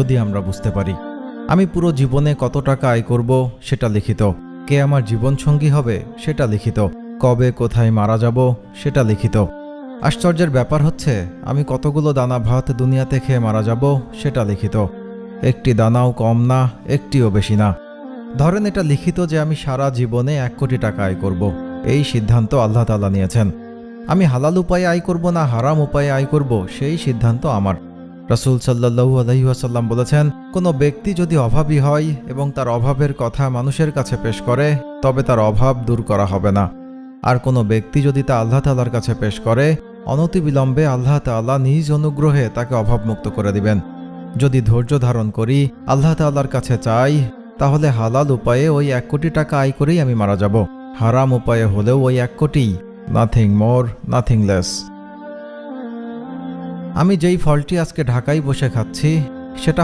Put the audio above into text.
যদি আমরা বুঝতে পারি। আমি পুরো জীবনে কত টাকা আয় করব সেটা লিখিত, কে আমার জীবনসঙ্গী হবে সেটা লিখিত, কবে কোথায় মারা যাব সেটা লিখিত। আশ্চর্যের ব্যাপার হচ্ছে আমি কতগুলো দানা ভাত দুনিয়াতে খেয়ে মারা যাব সেটা লিখিত। একটি দানাও কম না, একটিও বেশি না। ধরেন এটা লিখিত যে আমি সারা জীবনে 1 কোটি টাকা আয় করব। এই সিদ্ধান্ত আল্লাহ তাআলা নিয়েছেন। আমি হালাল উপায়ে আয় করব না হারাম উপায়ে আয় করব সেই সিদ্ধান্ত আমার। রাসূল সাল্লাল্লাহু আলাইহি ওয়াসাল্লাম বলেছেন, কোনো ব্যক্তি যদি অভাবী হয় এবং তার অভাবের কথা মানুষের কাছে পেশ করে, তবে তার অভাব দূর করা হবে না। আর কোনো ব্যক্তি যদি তা আল্লাহ তাআলার কাছে পেশ করে, অনতিবিলম্বে আল্লাহ তাআলা নিজ অনুগ্রহে তাকে অভাবমুক্ত করে দিবেন। যদি ধৈর্য ধারণ করি, আল্লাহ তাআলার কাছে চাই, তাহলে হালাল উপায়ে ওই 1 কোটি টাকা আয় করেই আমি মারা যাব। হারাম উপায়ে হলেও ওই 1 কোটি, নাথিং মোর নাথিং লেস। আমি যেই ফলটি আজকে ঢাকায় বসে খাচ্ছি সেটা